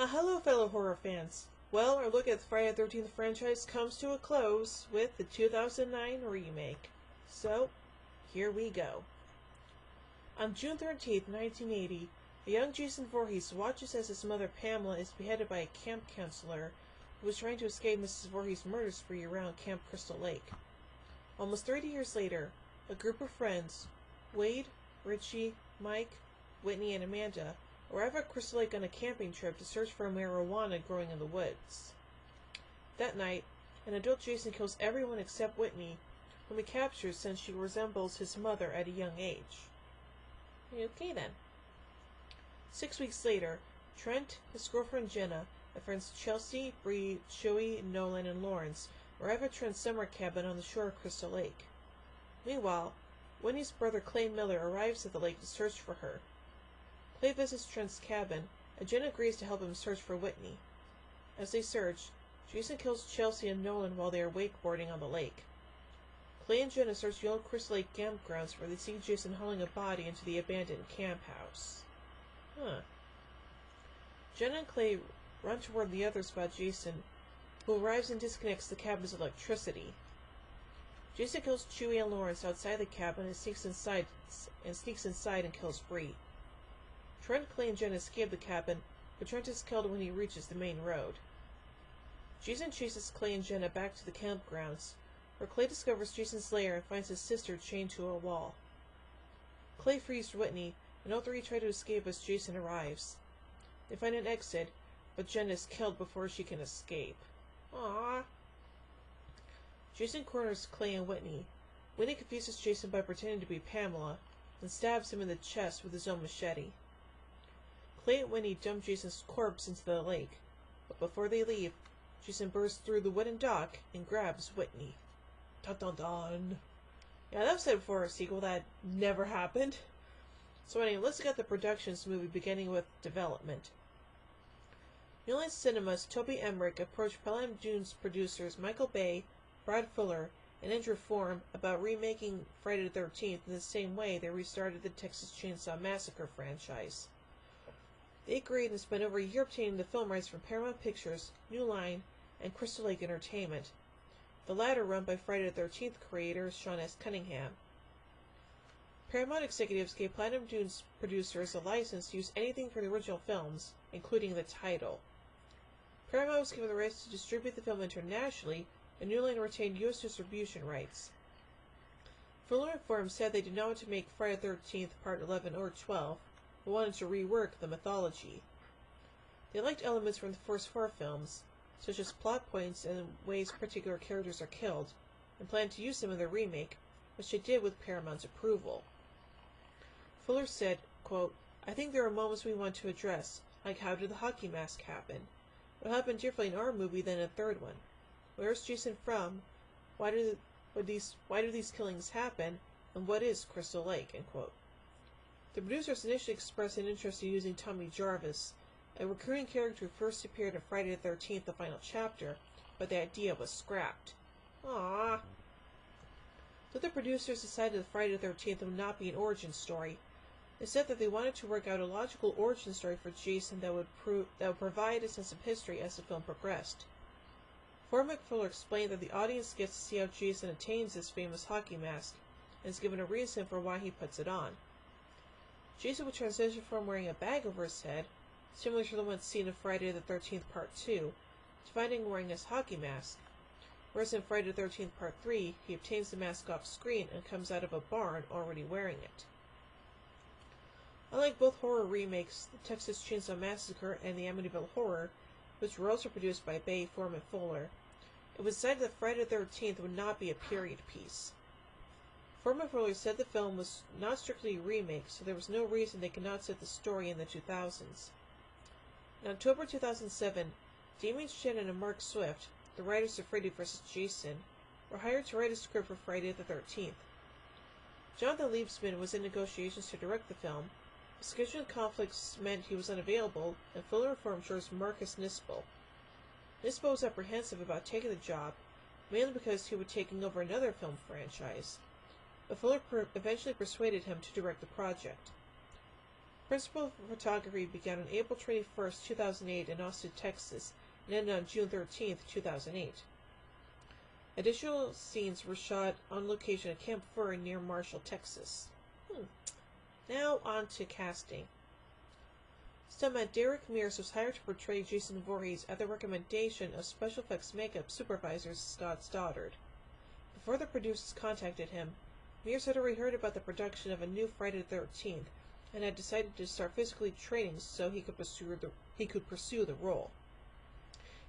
Hello fellow horror fans. Well, our look at the Friday the 13th franchise comes to a close with the 2009 remake. So, here we go. On June 13th, 1980, a young Jason Voorhees watches as his mother Pamela is beheaded by a camp counselor who was trying to escape Mrs. Voorhees' murder spree around Camp Crystal Lake. Almost 30 years later, a group of friends, Wade, Richie, Mike, Whitney, and Amanda, arrive at Crystal Lake on a camping trip to search for marijuana growing in the woods. That night, an adult Jason kills everyone except Whitney, whom he captures since she resembles his mother at a young age. Okay then. 6 weeks later, Trent, his girlfriend Jenna, and friends Chelsea, Bree, Joey, Nolan, and Lawrence arrive at Trent's summer cabin on the shore of Crystal Lake. Meanwhile, Whitney's brother Clay Miller arrives at the lake to search for her. Clay visits Trent's cabin, and Jen agrees to help him search for Whitney. As they search, Jason kills Chelsea and Nolan while they are wakeboarding on the lake. Clay and Jenna search the old Crystal Lake campgrounds where they see Jason hauling a body into the abandoned camp house. Jenna and Clay run toward the other spot Jason, who arrives and disconnects the cabin's electricity. Jason kills Chewie and Lawrence outside the cabin and sneaks inside and kills Bree. Trent, Clay, and Jen escape the cabin, but Trent is killed when he reaches the main road. Jason chases Clay and Jenna back to the campgrounds, where Clay discovers Jason's lair and finds his sister chained to a wall. Clay frees Whitney, and all three try to escape as Jason arrives. They find an exit, but Jenna is killed before she can escape. Aww. Jason corners Clay and Whitney. Whitney confuses Jason by pretending to be Pamela, and stabs him in the chest with his own machete. Clay and Whitney dump Jason's corpse into the lake, but before they leave, Jason bursts through the wooden dock and grabs Whitney. Dun dun dun. Yeah, that was said before a sequel that never happened. So anyway, let's get the production of this movie beginning with development. New Line Cinema's Toby Emmerich approached Platinum Dunes producers Michael Bay, Brad Fuller, and Andrew Form about remaking Friday the 13th in the same way they restarted the Texas Chainsaw Massacre franchise. They agreed and spent over a year obtaining the film rights from Paramount Pictures, New Line, and Crystal Lake Entertainment, the latter run by Friday the 13th creator Sean S. Cunningham. Paramount executives gave Platinum Dunes producers a license to use anything from the original films, including the title. Paramount was given the rights to distribute the film internationally, and New Line retained U.S. distribution rights. Fuller and Form said they did not want to make Friday the 13th Part 11 or 12, but wanted to rework the mythology. They liked elements from the first four films, such as plot points and ways particular characters are killed, and planned to use them in their remake, which they did with Paramount's approval. Fuller said, quote, "I think there are moments we want to address, like how did the hockey mask happen? What happened differently in our movie than in the third one? Where is Jason from? Why do these killings happen? And what is Crystal Lake?" End quote. The producers initially expressed an interest in using Tommy Jarvis, a recurring character who first appeared in Friday the 13th, the final chapter, but the idea was scrapped. Aww. Though the producers decided that Friday the 13th would not be an origin story, they said that they wanted to work out a logical origin story for Jason that would provide a sense of history as the film progressed. Ford McFuller explained that the audience gets to see how Jason attains his famous hockey mask, and is given a reason for why he puts it on. Jason would transition from wearing a bag over his head, similar to the one seen in Friday the 13th Part 2, to finding wearing his hockey mask, whereas in Friday the 13th Part 3, he obtains the mask off screen and comes out of a barn already wearing it. Unlike both horror remakes, the Texas Chainsaw Massacre and the Amityville Horror, which were also produced by Bay, Form, and Fuller, it was decided that Friday the 13th would not be a period piece. Form and Fuller said the film was not strictly a remake, so there was no reason they could not set the story in the 2000s. In October 2007, Damien Shannon and Mark Swift, the writers of Freddy vs. Jason, were hired to write a script for Friday the 13th. Jonathan Liebesman was in negotiations to direct the film, but scheduling conflicts meant he was unavailable, and Fuller informed George Marcus Nispel. Nispel was apprehensive about taking the job, mainly because he would be taking over another film franchise, but Fuller eventually persuaded him to direct the project. Principal photography began on April 21st, 2008 in Austin, Texas, and ended on June 13th, 2008. Additional scenes were shot on location at Camp Furry near Marshall, Texas. Now on to casting. Stuntman Derek Mears was hired to portray Jason Voorhees at the recommendation of special effects makeup supervisor Scott Stoddard. Before the producers contacted him, Mears had already heard about the production of a new Friday the 13th and had decided to start physically training so he could pursue the role.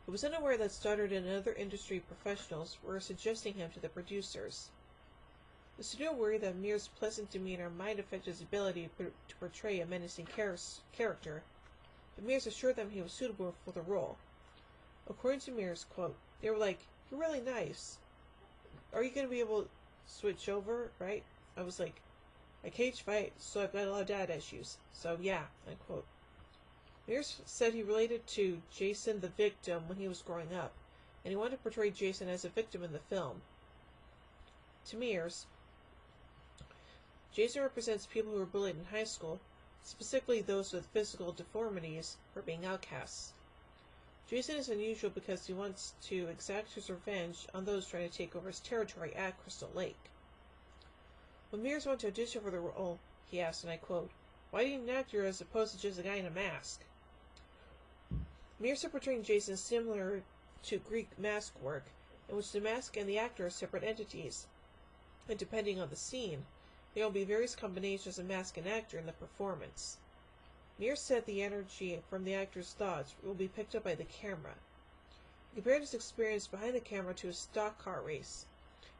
He was unaware that Stoddard and other industry professionals were suggesting him to the producers. The studio worried that Mears' pleasant demeanor might affect his ability to portray a menacing character, but Mears assured them he was suitable for the role. According to Mears, quote, "They were like, 'You're really nice. Are you going to be able to switch over, right?' I was like, 'I cage fight, so I've got a lot of dad issues. So yeah,' unquote." Mears said he related to Jason the victim when he was growing up, and he wanted to portray Jason as a victim in the film. To Mears, Jason represents people who were bullied in high school, specifically those with physical deformities, for being outcasts. Jason is unusual because he wants to exact his revenge on those trying to take over his territory at Crystal Lake. When Mears went to audition for the role, he asked, and I quote, "Why do you need an actor as opposed to just a guy in a mask?" Mears said portraying Jason is similar to Greek mask work, in which the mask and the actor are separate entities, and depending on the scene, there will be various combinations of mask and actor in the performance. Mears said the energy from the actor's thoughts will be picked up by the camera. He compared his experience behind the camera to a stock car race.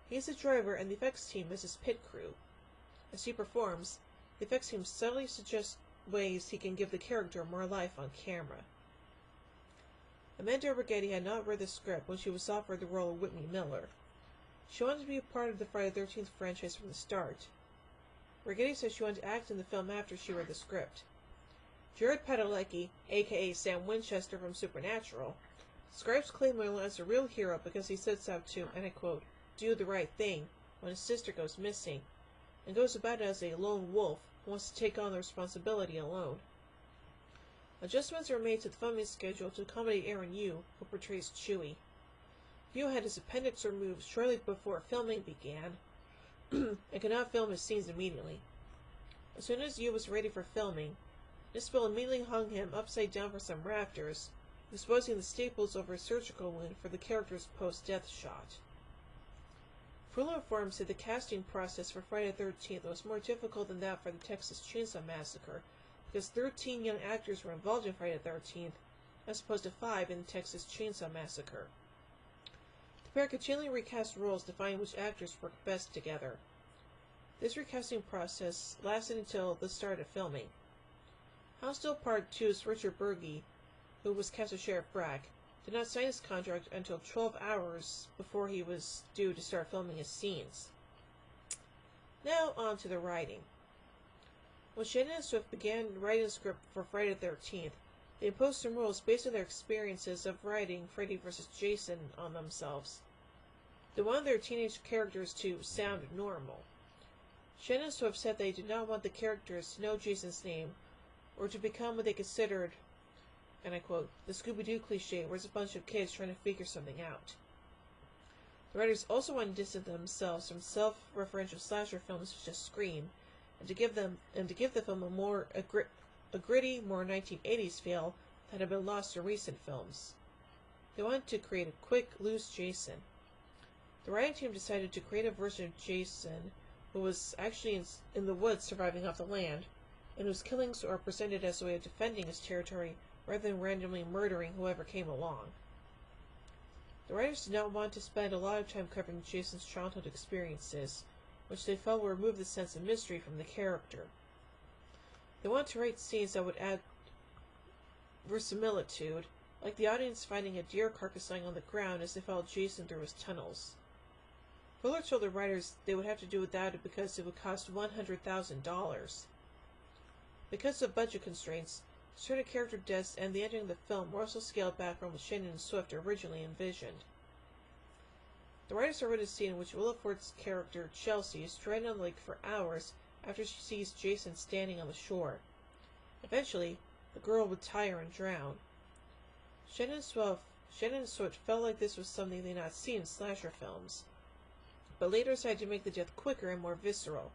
He is the driver and the effects team is his pit crew. As he performs, the effects team subtly suggests ways he can give the character more life on camera. Amanda Rigetti had not read the script when she was offered the role of Whitney Miller. She wanted to be a part of the Friday the 13th franchise from the start. Rigetti said she wanted to act in the film after she read the script. Jared Padalecki, aka Sam Winchester from Supernatural, describes Clay Miller as a real hero because he sets out to, and I quote, "do the right thing" when his sister goes missing, and goes about it as a lone wolf who wants to take on the responsibility alone. Adjustments were made to the filming schedule to accommodate Aaron Yu, who portrays Chewie. Yu had his appendix removed shortly before filming began, and could not film his scenes immediately. As soon as Yu was ready for filming, Nisbel immediately hung him upside down from some rafters, exposing the staples over his surgical wound for the character's post-death shot. Fuller informs that the casting process for Friday the 13th was more difficult than that for the Texas Chainsaw Massacre, because 13 young actors were involved in Friday the 13th, as opposed to 5 in the Texas Chainsaw Massacre. The pair continually recast roles to find which actors worked best together. This recasting process lasted until the start of filming. Hostel Part 2's Richard Burgi, who was cast as Sheriff Brack, did not sign his contract until 12 hours before he was due to start filming his scenes. Now on to the writing. When Shannon and Swift began writing the script for Friday the 13th, they imposed some rules based on their experiences of writing Freddy vs. Jason on themselves. They wanted their teenage characters to sound normal. Shannon and Swift said they did not want the characters to know Jason's name, or to become what they considered, and I quote, "the Scooby-Doo cliché where it's a bunch of kids trying to figure something out." The writers also wanted to distance themselves from self-referential slasher films such as Scream, and to give the film a gritty, more 1980s feel that had been lost in recent films. They wanted to create a quick, loose Jason. The writing team decided to create a version of Jason who was actually in the woods surviving off the land, and whose killings are presented as a way of defending his territory rather than randomly murdering whoever came along. The writers did not want to spend a lot of time covering Jason's childhood experiences, which they felt would remove the sense of mystery from the character. They wanted to write scenes that would add verisimilitude, like the audience finding a deer carcass lying on the ground as they followed Jason through his tunnels. Fuller told the writers they would have to do without it because it would cost $100,000. Because of budget constraints, certain character deaths and the ending of the film were also scaled back from what Shannon and Swift originally envisioned. The writers have written a scene in which Willa Ford's character, Chelsea, is stranded on the lake for hours after she sees Jason standing on the shore. Eventually, the girl would tire and drown. Shannon and Swift felt like this was something they'd not seen in slasher films, but later decided to make the death quicker and more visceral.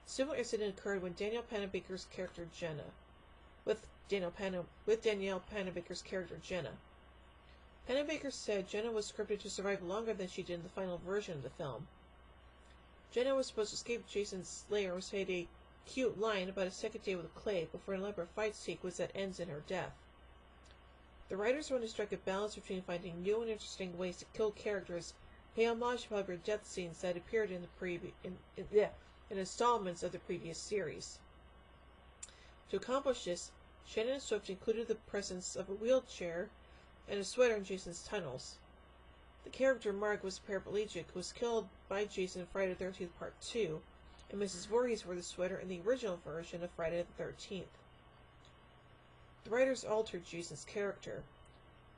A similar incident occurred when Danielle Panabaker's character Jenna. Danielle Panabaker's character Jenna. Panabaker said Jenna was scripted to survive longer than she did in the final version of the film. Jenna was supposed to escape Jason's lair and said a cute line about a second date with Clay before an elaborate fight sequence that ends in her death. The writers wanted to strike a balance between finding new and interesting ways to kill characters, pay homage to popular death scenes that appeared in installments of the previous series. To accomplish this, Shannon and Swift included the presence of a wheelchair and a sweater in Jason's tunnels. The character Mark was a paraplegic who was killed by Jason in Friday the 13th Part 2, and Mrs. Voorhees wore the sweater in the original version of Friday the 13th. The writers altered Jason's character.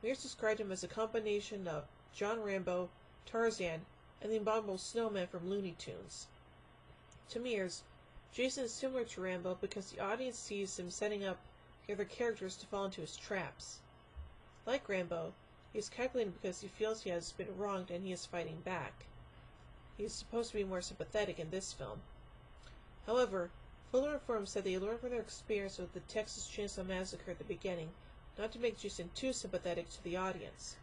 Mears described him as a combination of John Rambo, Tarzan, and the abominable snowman from Looney Tunes. To Mears, Jason is similar to Rambo because the audience sees him setting up the other characters to fall into his traps. Like Rambo, he is calculating because he feels he has been wronged and he is fighting back. He is supposed to be more sympathetic in this film. However, Fuller and Form said they learned from their experience with the Texas Chainsaw Massacre at the beginning not to make Jason too sympathetic to the audience.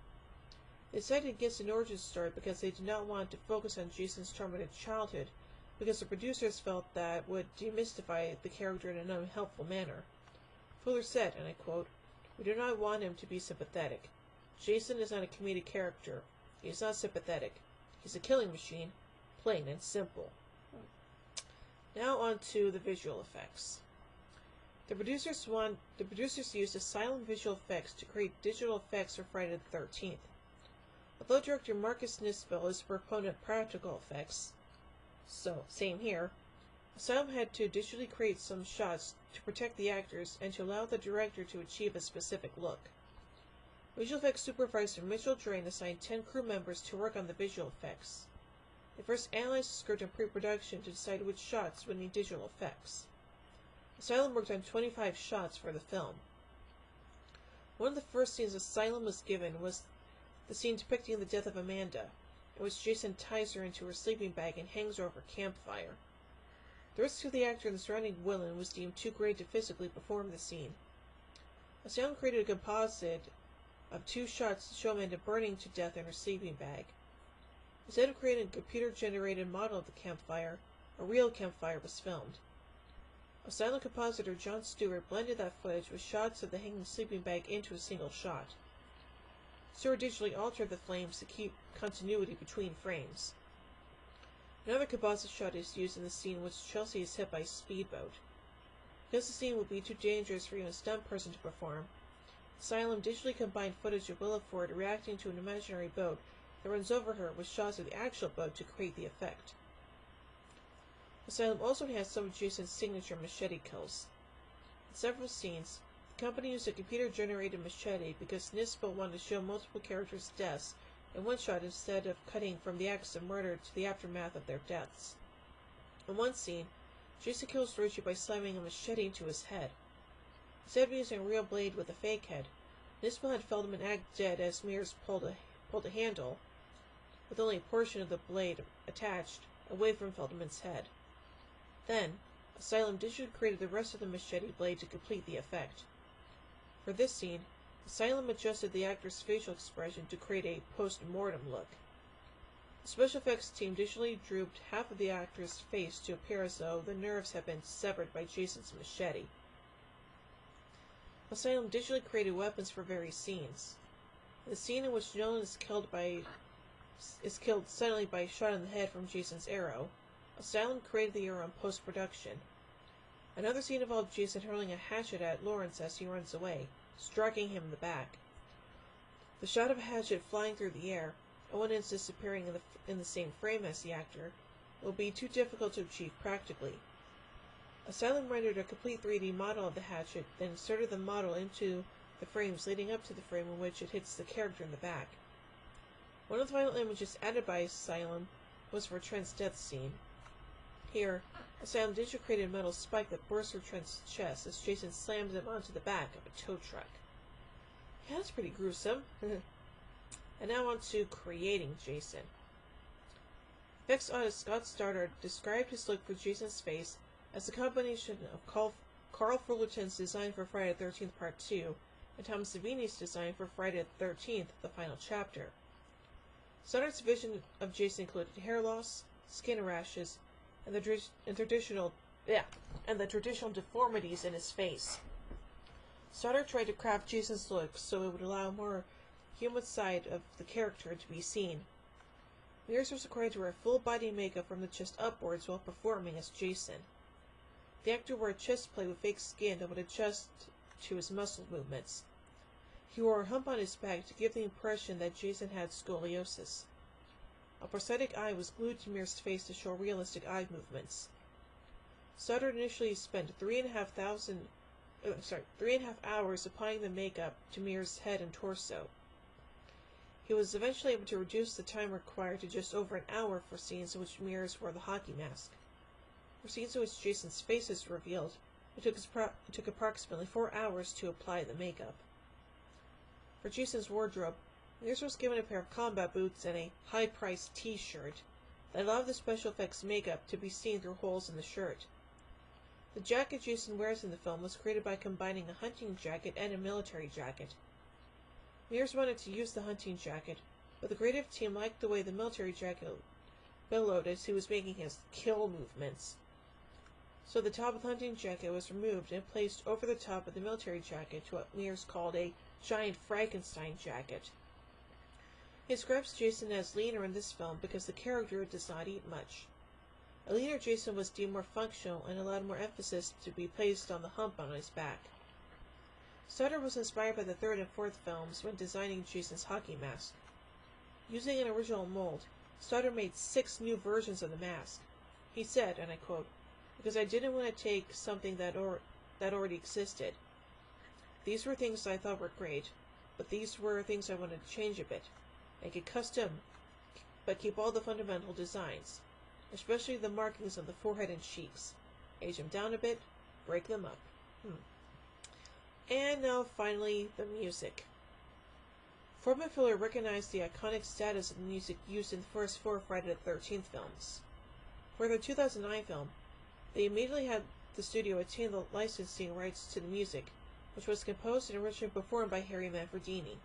They decided against an origin story because they did not want to focus on Jason's traumatic childhood, because the producers felt that would demystify the character in an unhelpful manner. Fuller said, and I quote, "We do not want him to be sympathetic. Jason is not a comedic character. He is not sympathetic. He's a killing machine, plain and simple." Now on to the visual effects. The producers used Asylum visual effects to create digital effects for Friday the 13th. Although director Marcus Nispel is a proponent of practical effects, so same here, Asylum had to digitally create some shots to protect the actors and to allow the director to achieve a specific look. Visual effects supervisor Mitchell Drain assigned 10 crew members to work on the visual effects. They first analyzed the script in pre-production to decide which shots would need digital effects. Asylum worked on 25 shots for the film. One of the first scenes Asylum was given was the scene depicting the death of Amanda, in which Jason ties her into her sleeping bag and hangs her over a campfire. The risk to the actor and the surrounding women was deemed too great to physically perform the scene. Asylum created a composite of 2 shots to show Amanda burning to death in her sleeping bag. Instead of creating a computer-generated model of the campfire, a real campfire was filmed. Asylum compositor John Stewart blended that footage with shots of the hanging sleeping bag into a single shot. Stewart digitally altered the flames to keep continuity between frames. Another composite shot is used in the scene in which Chelsea is hit by a speedboat. Because the scene would be too dangerous for even a stunt person to perform, Asylum digitally combined footage of Willa Ford reacting to an imaginary boat that runs over her with shots of the actual boat to create the effect. Asylum also has some of Jason's signature machete kills. In several scenes, the company used a computer-generated machete because Nispel wanted to show multiple characters' deaths in one shot instead of cutting from the acts of murder to the aftermath of their deaths. In one scene, Jason kills Richie by slamming a machete into his head. Instead of using a real blade with a fake head, Nispel had Feldman act dead as Mears pulled a handle, with only a portion of the blade attached, away from Feldman's head. Then, Asylum digitally created the rest of the machete blade to complete the effect. For this scene, Asylum adjusted the actor's facial expression to create a post-mortem look. The special effects team digitally drooped half of the actor's face to appear as though the nerves had been severed by Jason's machete. Asylum digitally created weapons for various scenes. In the scene in which Nolan is killed suddenly by a shot in the head from Jason's arrow, Asylum created the arrow in post-production. Another scene involved Jason hurling a hatchet at Lawrence as he runs away, striking him in the back. The shot of a hatchet flying through the air, and one instance appearing in the same frame as the actor, will be too difficult to achieve practically. Asylum rendered a complete 3D model of the hatchet, then inserted the model into the frames leading up to the frame in which it hits the character in the back. One of the final images added by Asylum was for Trent's death scene. Here, a silent digit created a metal spike that burst through Trent's chest as Jason slams him onto the back of a tow truck. Yeah, that's pretty gruesome. And now on to creating Jason. Effects artist Scott Stoddard described his look for Jason's face as a combination of Carl Fullerton's design for Friday the 13th Part 2 and Tom Savini's design for Friday the 13th, the final chapter. Stoddard's vision of Jason included hair loss, skin rashes, and the traditional deformities in his face. Stoddard tried to craft Jason's look so it would allow a more human side of the character to be seen. Mears was required to wear full body makeup from the chest upwards while performing as Jason. The actor wore a chest plate with fake skin that would adjust to his muscle movements. He wore a hump on his back to give the impression that Jason had scoliosis. A prosthetic eye was glued to Mears' face to show realistic eye movements. Stoddard initially spent 3.5 hours applying the makeup to Mears' head and torso. He was eventually able to reduce the time required to just over an hour for scenes in which Mears wore the hockey mask. For scenes in which Jason's face is revealed, it took approximately 4 hours to apply the makeup. For Jason's wardrobe, Mears was given a pair of combat boots and a high-priced t-shirt that allowed the special effects makeup to be seen through holes in the shirt. The jacket Jason wears in the film was created by combining a hunting jacket and a military jacket. Mears wanted to use the hunting jacket, but the creative team liked the way the military jacket billowed as he was making his kill movements. So the top of the hunting jacket was removed and placed over the top of the military jacket to what Mears called a giant Frankenstein jacket. He describes Jason as leaner in this film because the character does not eat much. A leaner Jason was deemed more functional and allowed more emphasis to be placed on the hump on his back. Stoddard was inspired by the third and fourth films when designing Jason's hockey mask. Using an original mold, Stoddard made 6 new versions of the mask. He said, and I quote, "Because I didn't want to take something that already existed. These were things I thought were great, but these were things I wanted to change a bit. Make it custom, but keep all the fundamental designs, especially the markings on the forehead and cheeks. Age them down a bit, break them up." And now, finally, the music. Ford and Fuller recognized the iconic status of the music used in the first 4 Friday the 13th films. For the 2009 film, they immediately had the studio obtain the licensing rights to the music, which was composed and originally performed by Harry Manfredini.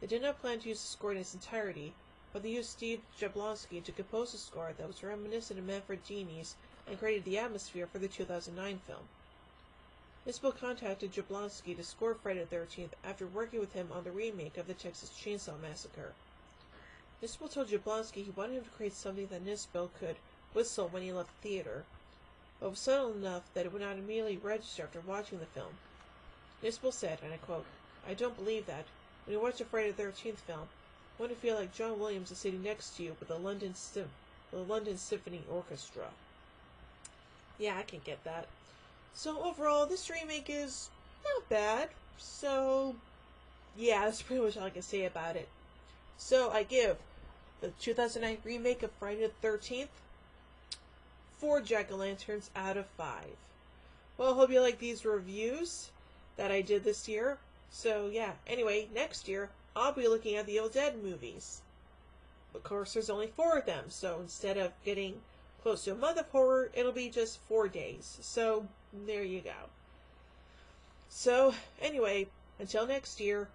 They did not plan to use the score in its entirety, but they used Steve Jablonsky to compose a score that was reminiscent of Manfredini's and created the atmosphere for the 2009 film. Nispel contacted Jablonsky to score Friday the 13th after working with him on the remake of the Texas Chainsaw Massacre. Nispel told Jablonsky he wanted him to create something that Nispel could whistle when he left the theater, but was subtle enough that it would not immediately register after watching the film. Nispel said, and I quote, "I don't believe that. When you watch a Friday the 13th film, you want to feel like John Williams is sitting next to you with the London Symphony Orchestra." Yeah, I can get that. So overall, this remake is not bad. So, yeah, that's pretty much all I can say about it. So I give the 2009 remake of Friday the 13th 4 jack-o'-lanterns out of 5. Well, I hope you like these reviews that I did this year. So yeah, anyway, next year, I'll be looking at the Evil Dead movies. Of course, there's only 4 of them, so instead of getting close to a month of horror, it'll be just 4 days. So, there you go. So, anyway, until next year,